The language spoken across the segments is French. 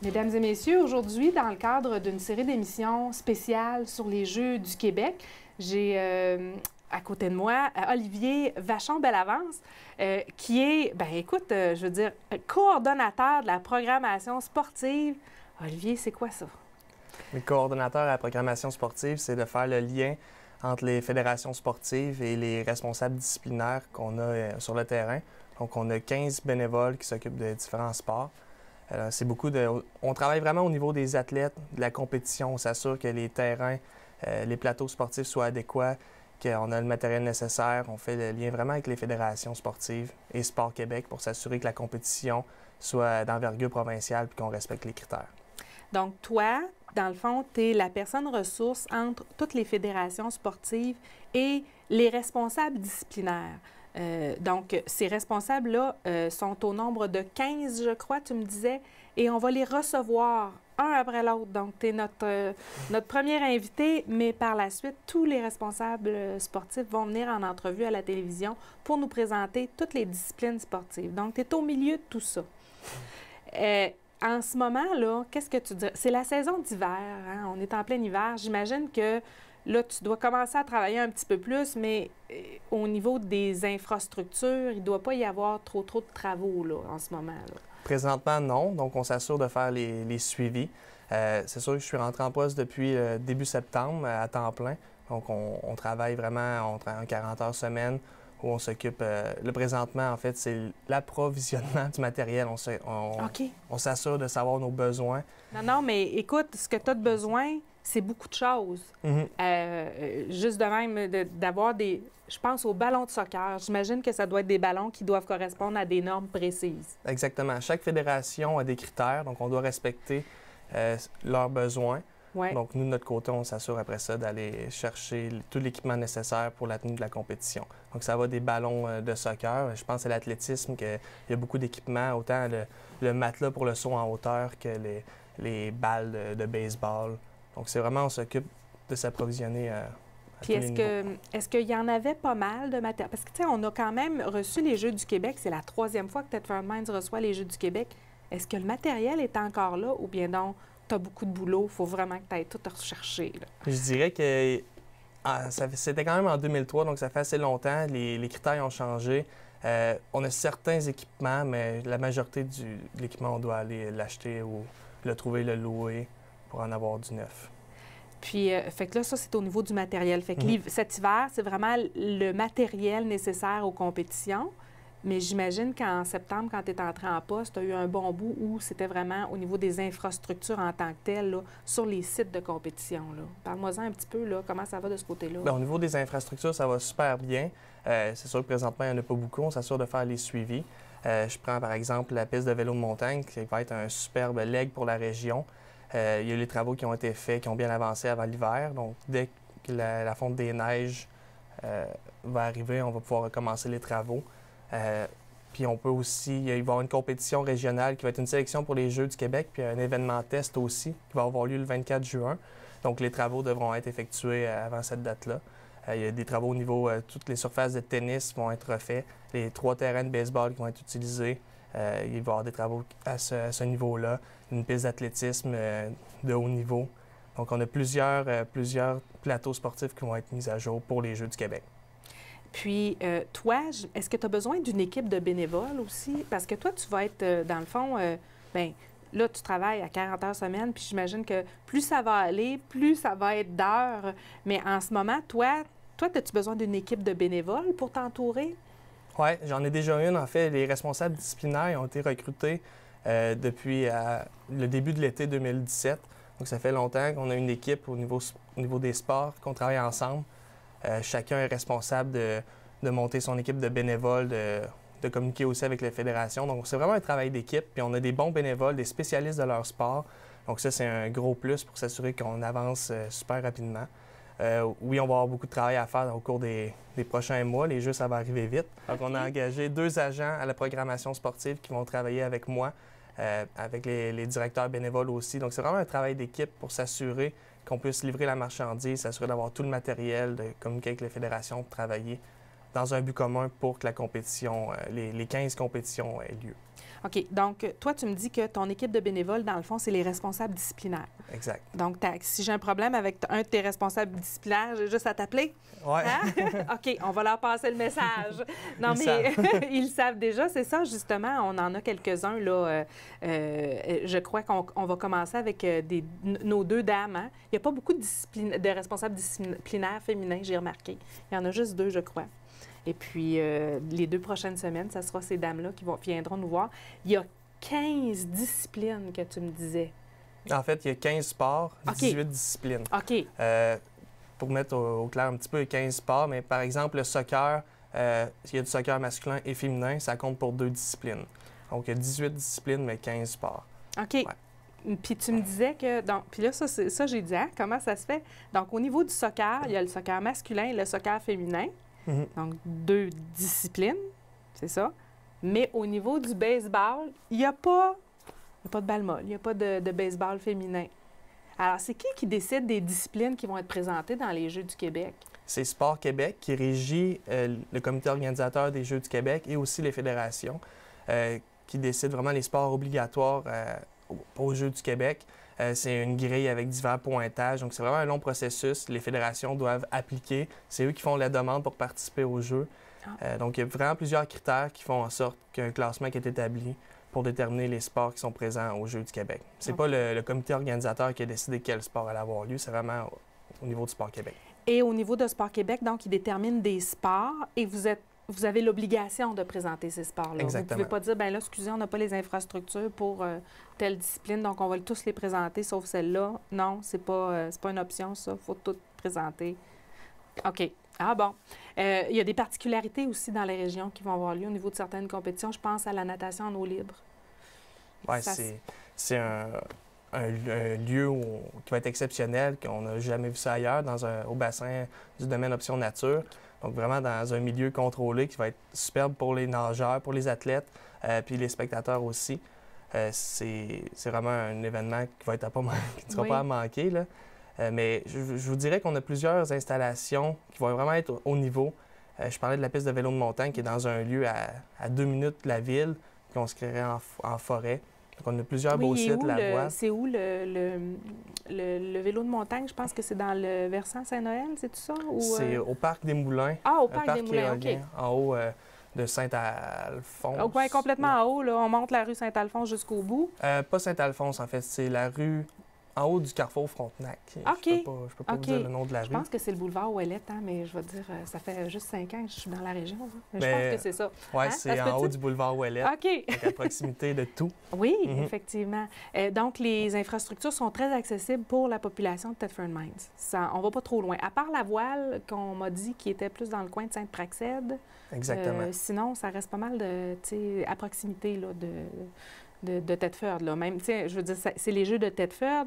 Mesdames et messieurs, aujourd'hui, dans le cadre d'une série d'émissions spéciales sur les Jeux du Québec, j'ai à côté de moi Olivier Vachon-Bellavance, qui est, je veux dire, coordonnateur de la programmation sportive. Olivier, c'est quoi ça? Le coordonnateur à la programmation sportive, c'est de faire le lien entre les fédérations sportives et les responsables disciplinaires qu'on a sur le terrain. Donc, on a 15 bénévoles qui s'occupent de différents sports. C'est beaucoup de... On travaille vraiment au niveau des athlètes, de la compétition. On s'assure que les terrains, les plateaux sportifs soient adéquats, qu'on a le matériel nécessaire. On fait le lien vraiment avec les fédérations sportives et Sport Québec pour s'assurer que la compétition soit d'envergure provinciale et qu'on respecte les critères. Donc, toi, dans le fond, tu es la personne ressource entre toutes les fédérations sportives et les responsables disciplinaires. Donc, ces responsables-là sont au nombre de 15, je crois, tu me disais, et on va les recevoir un après l'autre. Donc, tu es notre premier invité, mais par la suite, tous les responsables sportifs vont venir en entrevue à la télévision pour nous présenter toutes les disciplines sportives. Donc, tu es au milieu de tout ça. En ce moment, là, qu'est-ce que tu dirais? C'est la saison d'hiver, hein? On est en plein hiver. J'imagine que là, tu dois commencer à travailler un petit peu plus, mais au niveau des infrastructures, il ne doit pas y avoir trop de travaux là, en ce moment. Là. Présentement, non. Donc, on s'assure de faire les suivis. C'est sûr que je suis rentré en poste depuis début septembre à temps plein. Donc, on travaille vraiment, on travaille 40 heures semaine où on s'occupe. Le présentement, en fait, c'est l'approvisionnement du matériel. On s'assure de savoir nos besoins. Non, mais écoute, ce que tu as de besoin, c'est beaucoup de choses. Juste de même, d'avoir des... Je pense aux ballons de soccer. J'imagine que ça doit être des ballons qui doivent correspondre à des normes précises. Exactement. Chaque fédération a des critères, donc on doit respecter leurs besoins. Ouais. Donc, nous, de notre côté, on s'assure après ça d'aller chercher tout l'équipement nécessaire pour la tenue de la compétition. Donc, ça va des ballons de soccer. Je pense à l'athlétisme, qu'il y a beaucoup d'équipements, autant le matelas pour le saut en hauteur que les balles de baseball. Donc, c'est vraiment, on s'occupe de s'approvisionner à Puis tous les niveaux. Est-ce qu'il y en avait pas mal de matériel? Parce que, tu sais, on a quand même reçu les Jeux du Québec. C'est la 3e fois que Thetford Mines reçoit les Jeux du Québec. Est-ce que le matériel est encore là ou bien donc tu as beaucoup de boulot, il faut vraiment que tu ailles tout rechercher? Là? Je dirais que c'était quand même en 2003, donc ça fait assez longtemps. Les critères ont changé. On a certains équipements, mais la majorité de l'équipement, on doit aller l'acheter ou le trouver, le louer pour en avoir du neuf. Puis, fait que là, ça, c'est au niveau du matériel. Fait que cet hiver, c'est vraiment le matériel nécessaire aux compétitions. Mais j'imagine qu'en septembre, quand tu es entré en poste, tu as eu un bon bout où c'était vraiment au niveau des infrastructures en tant que telles, là, sur les sites de compétition. Parle-moi-en un petit peu, là, comment ça va de ce côté-là? Bien, au niveau des infrastructures, ça va super bien. C'est sûr que présentement, il n'y en a pas beaucoup. On s'assure de faire les suivis. Je prends par exemple la piste de vélo de montagne, qui va être un superbe leg pour la région. Il y a les travaux qui ont été faits, qui ont bien avancé avant l'hiver. Donc, dès que la fonte des neiges va arriver, on va pouvoir recommencer les travaux. Puis on peut aussi, il va y avoir une compétition régionale qui va être une sélection pour les Jeux du Québec, puis un événement test aussi qui va avoir lieu le 24 juin. Donc les travaux devront être effectués avant cette date-là. Il y a des travaux au niveau, toutes les surfaces de tennis vont être refaits, les 3 terrains de baseball qui vont être utilisés. Il va y avoir des travaux à ce niveau-là, une piste d'athlétisme de haut niveau. Donc on a plusieurs plateaux sportifs qui vont être mis à jour pour les Jeux du Québec. Puis, toi, est-ce que tu as besoin d'une équipe de bénévoles aussi? Parce que toi, tu vas être, dans le fond, là, tu travailles à 40 heures semaine, puis j'imagine que plus ça va aller, plus ça va être d'heures. Mais en ce moment, toi, as-tu besoin d'une équipe de bénévoles pour t'entourer? Oui, j'en ai déjà une. En fait, les responsables disciplinaires ont été recrutés depuis le début de l'été 2017. Donc, ça fait longtemps qu'on a une équipe au niveau des sports, qu'on travaille ensemble. Chacun est responsable de monter son équipe de bénévoles, de communiquer aussi avec les fédérations. Donc, c'est vraiment un travail d'équipe. Puis, on a des bons bénévoles, des spécialistes de leur sport. Donc, ça, c'est un gros plus pour s'assurer qu'on avance super rapidement. Oui, on va avoir beaucoup de travail à faire au cours des prochains mois. Les Jeux, ça va arriver vite. Donc, on a engagé 2 agents à la programmation sportive qui vont travailler avec moi, avec les directeurs bénévoles aussi. Donc, c'est vraiment un travail d'équipe pour s'assurer qu'on puisse livrer la marchandise, s'assurer d'avoir tout le matériel, de communiquer avec les fédérations, de travailler dans un but commun pour que la compétition, les 15 compétitions aient lieu. OK. Donc, toi, tu me dis que ton équipe de bénévoles, dans le fond, c'est les responsables disciplinaires. Exact. Donc, si j'ai un problème avec un de tes responsables disciplinaires, j'ai juste à t'appeler? Oui. Hein? OK, on va leur passer le message. Non, mais ils le savent déjà, c'est ça, justement. On en a quelques-uns, là. Je crois qu'on va commencer avec nos deux dames. Hein? Il n'y a pas beaucoup de responsables disciplinaires féminins, j'ai remarqué. Il y en a juste deux, je crois. Et puis, les 2 prochaines semaines, ça sera ces dames-là qui viendront nous voir. Il y a 15 disciplines que tu me disais. En fait, il y a 15 sports, 18 disciplines. OK. Pour mettre au clair un petit peu, il y a 15 sports, mais par exemple, le soccer, il y a du soccer masculin et féminin, ça compte pour 2 disciplines. Donc, il y a 18 disciplines, mais 15 sports. OK. Ouais. Puis tu me disais que... Donc, puis là, ça j'ai dit, hein, comment ça se fait? Donc, au niveau du soccer, il y a le soccer masculin et le soccer féminin. Donc, 2 disciplines, c'est ça. Mais au niveau du baseball, il n'y a pas de balle molle, il n'y a pas de baseball féminin. Alors, c'est qui décide des disciplines qui vont être présentées dans les Jeux du Québec? C'est Sport Québec qui régit le comité organisateur des Jeux du Québec et aussi les fédérations qui décident vraiment les sports obligatoires aux Jeux du Québec. C'est une grille avec divers pointages. Donc, c'est vraiment un long processus. Les fédérations doivent appliquer. C'est eux qui font la demande pour participer aux Jeux. Donc, il y a vraiment plusieurs critères qui font en sorte qu'un classement qui est établi pour déterminer les sports qui sont présents aux Jeux du Québec. C'est pas le comité organisateur qui a décidé quel sport allait avoir lieu. C'est vraiment au niveau du Sport Québec. Et au niveau de Sport Québec, donc, ils déterminent des sports et vous avez l'obligation de présenter ces sports-là. Exactement. Vous ne pouvez pas dire, bien là, excusez, on n'a pas les infrastructures pour telle discipline, donc on va tous les présenter, sauf celle-là. Non, c'est pas une option, ça. Il faut tout présenter. OK. Ah bon. Il y a des particularités aussi dans les régions qui vont avoir lieu au niveau de certaines compétitions. Je pense à la natation en eau libre. Oui, c'est un lieu qui va être exceptionnel, qu'on n'a jamais vu ça ailleurs, au bassin du domaine Option Nature. Donc, vraiment dans un milieu contrôlé qui va être superbe pour les nageurs, pour les athlètes, puis les spectateurs aussi. C'est vraiment un événement qui ne sera pas à manquer, là. Mais je vous dirais qu'on a plusieurs installations qui vont vraiment être au niveau. Je parlais de la piste de vélo de montagne qui est dans un lieu à 2 minutes de la ville, qu'on se créerait en forêt. Donc, on a plusieurs beaux sites là-bas. C'est où le vélo de montagne? Je pense que c'est dans le versant Saint-Noël, c'est tout ça? C'est au Parc des Moulins. Ah, au Parc des Moulins, OK. En haut de Saint-Alphonse. Oui, complètement en haut. Là. On monte la rue Saint-Alphonse jusqu'au bout. Pas Saint-Alphonse, en fait. C'est la rue en haut du carrefour Frontenac. OK. Je peux pas vous dire le nom de la rue. Je pense que c'est le boulevard Ouellette, hein, mais je vais te dire, ça fait juste 5 ans que je suis dans la région. Mais je pense que c'est ça. Oui, hein? c'est en haut du boulevard Ouellette. OK. Donc à proximité de tout. Oui, effectivement. Donc, les infrastructures sont très accessibles pour la population de Thetford Mines. On ne va pas trop loin. À part la voile qu'on m'a dit qui était plus dans le coin de Sainte-Praxède. Exactement. Sinon, ça reste pas mal à proximité là, de Thetford. Là. Même, je veux dire, c'est les Jeux de Thetford,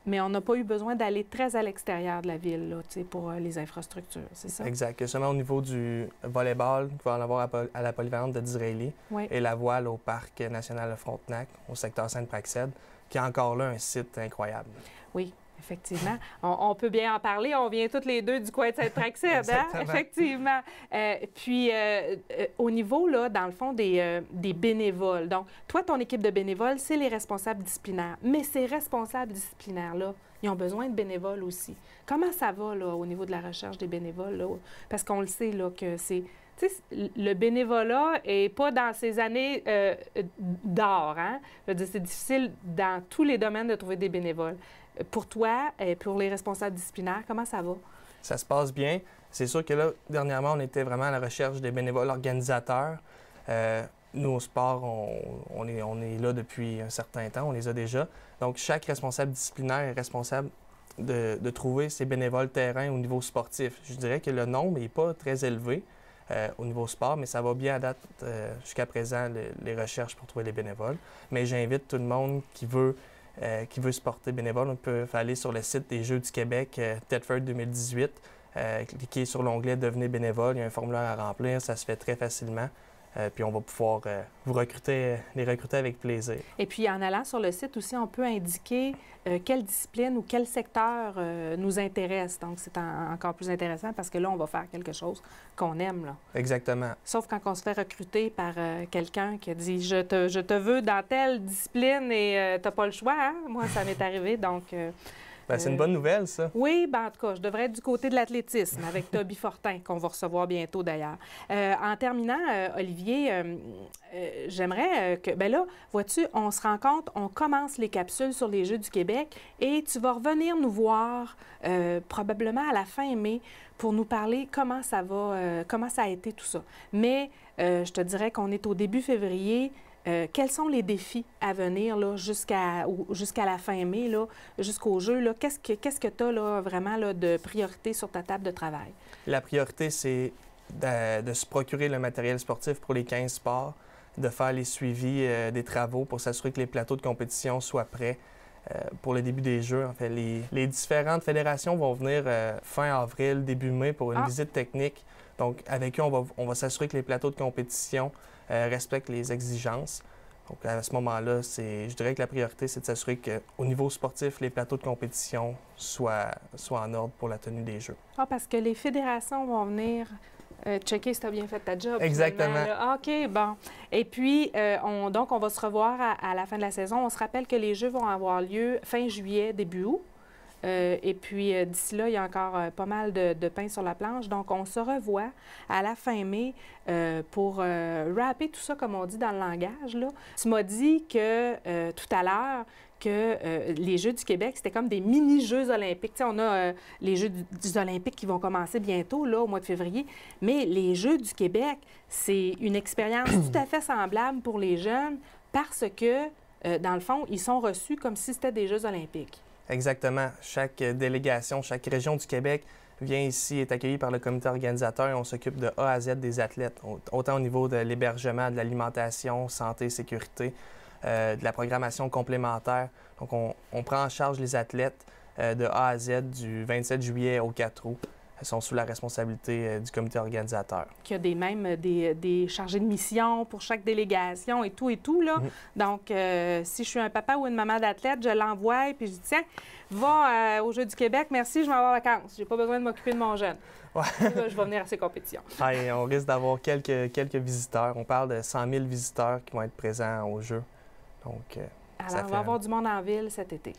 mais on n'a pas eu besoin d'aller très à l'extérieur de la ville là, pour les infrastructures, c'est ça? Exact. Seulement au niveau du volleyball, il va en avoir à la polyvalente de Disraeli et la voile au Parc national de Frontenac, au secteur Sainte-Praxède, qui est encore là un site incroyable. Oui. Effectivement. On peut bien en parler. On vient toutes les deux du coin de Sainte-Praxède, hein? Effectivement. Puis, au niveau, là, dans le fond, des bénévoles. Donc, toi, ton équipe de bénévoles, c'est les responsables disciplinaires. Mais ces responsables disciplinaires-là, ils ont besoin de bénévoles aussi. Comment ça va, là, au niveau de la recherche des bénévoles, là? Parce qu'on le sait, là, que c'est... Tu sais, le bénévolat n'est pas dans ces années d'or, hein? Je veux dire, c'est difficile dans tous les domaines de trouver des bénévoles. Pour toi et pour les responsables disciplinaires, comment ça va? Ça se passe bien. C'est sûr que là, dernièrement, on était vraiment à la recherche des bénévoles organisateurs. Nous, au sport, on est là depuis un certain temps, on les a déjà. Donc, chaque responsable disciplinaire est responsable de trouver ses bénévoles terrain au niveau sportif. Je dirais que le nombre n'est pas très élevé au niveau sport, mais ça va bien à date jusqu'à présent, les recherches pour trouver les bénévoles. Mais j'invite tout le monde qui veut se porter bénévole. On peut aller sur le site des Jeux du Québec, Thetford 2018, cliquer sur l'onglet « Devenez bénévole ». Il y a un formulaire à remplir, ça se fait très facilement. Puis on va pouvoir les recruter avec plaisir. Et puis, en allant sur le site aussi, on peut indiquer quelle discipline ou quel secteur nous intéresse. Donc, c'est encore plus intéressant parce que là, on va faire quelque chose qu'on aime, là. Exactement. Sauf quand on se fait recruter par quelqu'un qui dit « Je te veux dans telle discipline et t'as pas le choix, hein? » Moi, ça m'est arrivé, donc... c'est une bonne nouvelle, ça. Oui, en tout cas, je devrais être du côté de l'athlétisme avec Toby Fortin, qu'on va recevoir bientôt d'ailleurs. En terminant, Olivier, j'aimerais que... Bien là, vois-tu, on se rend compte, on commence les capsules sur les Jeux du Québec et tu vas revenir nous voir probablement à la fin mai pour nous parler comment ça va, comment ça a été tout ça. Mais je te dirais qu'on est au début février. Quels sont les défis à venir là, jusqu'à la fin mai, jusqu'au jeu? Qu'est-ce que tu as là, vraiment là, de priorité sur ta table de travail? La priorité, c'est de se procurer le matériel sportif pour les 15 sports, de faire les suivis des travaux pour s'assurer que les plateaux de compétition soient prêts pour le début des Jeux. En fait, les différentes fédérations vont venir fin avril, début mai pour une visite technique. Donc, avec eux, on va s'assurer que les plateaux de compétition respectent les exigences. Donc, à ce moment-là, je dirais que la priorité, c'est de s'assurer qu'au niveau sportif, les plateaux de compétition soient en ordre pour la tenue des Jeux. Parce que les fédérations vont venir checker si tu as bien fait ta job. Exactement. OK, bon. Et puis, donc, on va se revoir à la fin de la saison. On se rappelle que les Jeux vont avoir lieu fin juillet, début août. Et puis, d'ici là, il y a encore pas mal de pain sur la planche. Donc, on se revoit à la fin mai pour rapper tout ça, comme on dit dans le langage, là. Tu m'as dit que tout à l'heure, que les Jeux du Québec, c'était comme des mini-Jeux olympiques. Tu sais, on a les Jeux des Olympiques qui vont commencer bientôt, là, au mois de février. Mais les Jeux du Québec, c'est une expérience tout à fait semblable pour les jeunes parce que, dans le fond, ils sont reçus comme si c'était des Jeux olympiques. Exactement. Chaque délégation, chaque région du Québec vient ici, est accueillie par le comité organisateur et on s'occupe de A à Z des athlètes, autant au niveau de l'hébergement, de l'alimentation, santé, sécurité, de la programmation complémentaire. Donc, on prend en charge les athlètes de A à Z du 27 juillet au 4 août. Elles sont sous la responsabilité du comité organisateur. Il y a même des chargés de mission pour chaque délégation et tout, là. Donc, si je suis un papa ou une maman d'athlète, je l'envoie et puis je dis, tiens, va aux Jeux du Québec, merci, je m'en vais en vacances. J'ai pas besoin de m'occuper de mon jeune. Ouais. Je vais venir à ces compétitions. Et on risque d'avoir quelques visiteurs. On parle de 100 000 visiteurs qui vont être présents aux Jeux. Donc, alors, on va avoir du monde en ville cet été.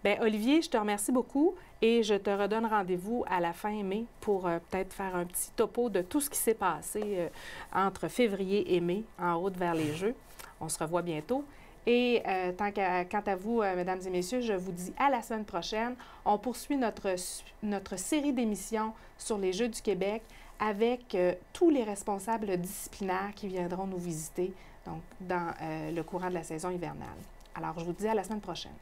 Bien, Olivier, je te remercie beaucoup et je te redonne rendez-vous à la fin mai pour peut-être faire un petit topo de tout ce qui s'est passé entre février et mai en route vers les Jeux. On se revoit bientôt. Et quant à vous, mesdames et messieurs, je vous dis à la semaine prochaine. On poursuit notre série d'émissions sur les Jeux du Québec avec tous les responsables disciplinaires qui viendront nous visiter donc, dans le courant de la saison hivernale. Alors, je vous dis à la semaine prochaine.